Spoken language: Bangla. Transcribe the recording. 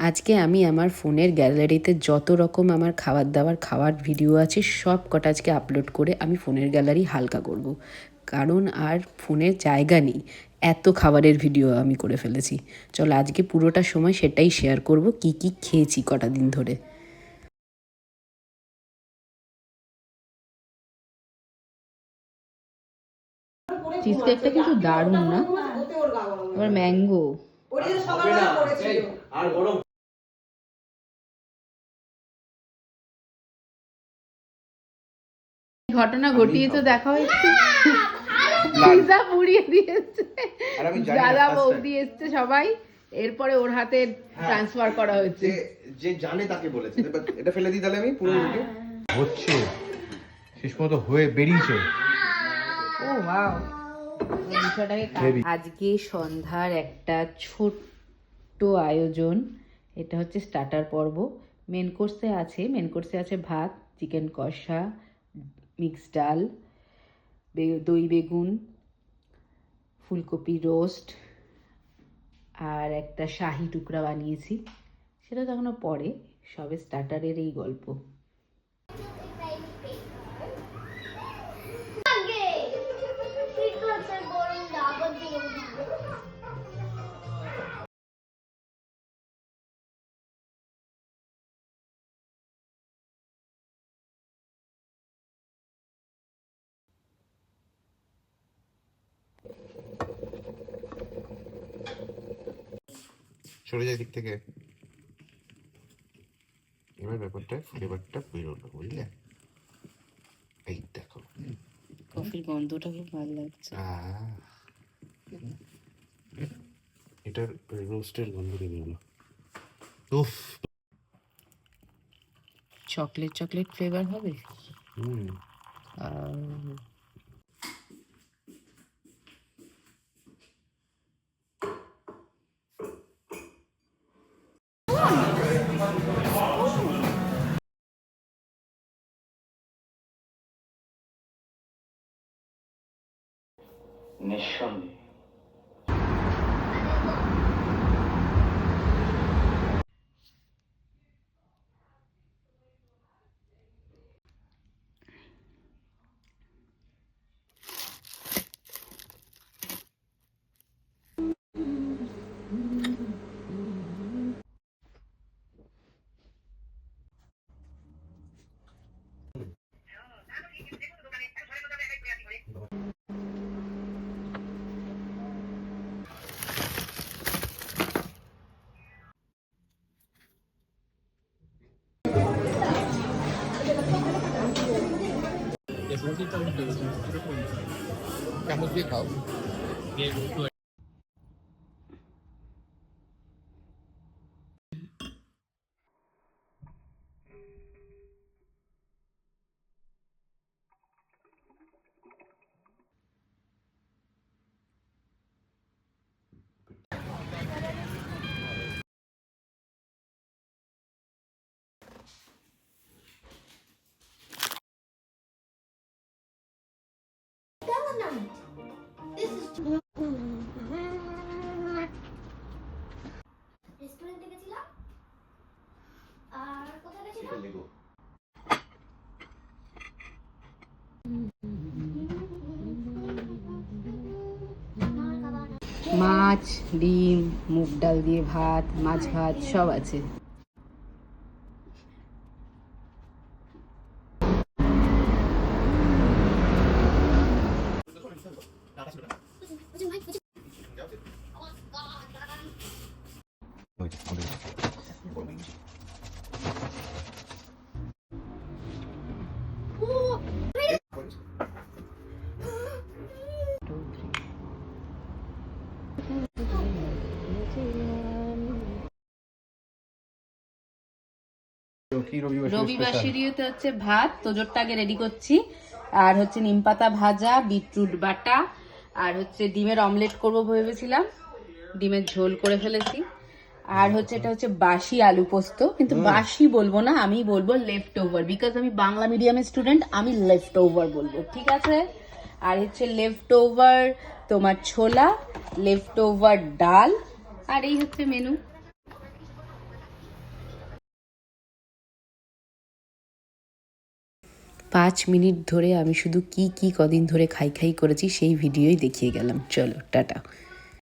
আজকে আমি আমার ফোনের গ্যালারিতে যত রকম আমার খাওয়ার ভিডিও আছে সব কটা আজকে আপলোড করে আমি ফোনের গ্যালারি হালকা করব। কারণ আর ফোনের জায়গা নেই, এত খাবারের ভিডিও আমি করে ফেলেছি। চলো আজকে পুরোটা সময় সেটাই শেয়ার করব, কি কি খেয়েছি কটা দিন ধরে। চিজ কেকটা কিন্তু দারুণ না? আবার ম্যাঙ্গো। ঘটনা ঘটিয়ে তো দেখা হয়েছে, পিজা পুড়িয়ে দিয়েছে, দাদা বৌদি এসছে সবাই, এরপরে ওর হাতে ট্রান্সফার করা হয়েছে। যে জানে তাকে বলেছে। এটা ফেলে দিই তাহলে আমি পুরো ভিডিও হচ্ছে শেষ পর্যন্ত হয়ে বেরিয়েছে। ও ওয়াও, আজকে সন্ধ্যার একটা ছোট্ট আয়োজন। এটা হচ্ছে স্টার্টার পর্ব। মেন কোর্সে আছে ভাত, চিকেন কষা, মিক্স ডাল, দই বেগুন, ফুলকপি রোস্ট, আর একটা শাহি টুকরা বানিয়েছি। সেটা তো এখনো পরে, সবে স্টার্টারের এই গল্প। সরে যায় দিক থেকে, এবার ফ্লেভারটা বেরোলো, বুঝলে? এই দেখো, কফির গন্ধটা খুব ভালো লাগছে। এটার রোস্টের গন্ধ বেরোলো। উফ, চকলেট ফ্লেভার হবে। নিঃসন্দেহে চামচ দিয়ে খাও। রেস্টুরেন্টে গেছিলাম আর কোথায় গেছিলাম মাছ, ডিম, মুগ ডাল দিয়ে ভাত, মাছ ভাত সব আছে। রবিবাসীরিতে হচ্ছে ভাত, তোজোরটা আগে রেডি করছি, আর হচ্ছে নিমপাতা ভাজা, বিটরুট বাটা, আর হচ্ছে ডিমের অমলেট করবো ভেবেছিলাম, ডিমের ঝোল করে ফেলেছি। আর হচ্ছে এটা হচ্ছে বাসি আলু পোস্ত, কিন্তু বাসি বলবো না, আমি বলবো লেফট ওভার, বিকজ আমি বাংলা মিডিয়ামের স্টুডেন্ট, আমি লেফট ওভার বলবো, ঠিক আছে? আর হচ্ছে লেফট ওভার তোমার ছোলা, লেফট ওভার ডাল, আর এই হচ্ছে মেনু। 5 মিনিট ধরে আমি শুধু কি কদিন ধরে খাই করেছি সেই ভিডিওই দেখিয়ে গেলাম। চলো টাটা।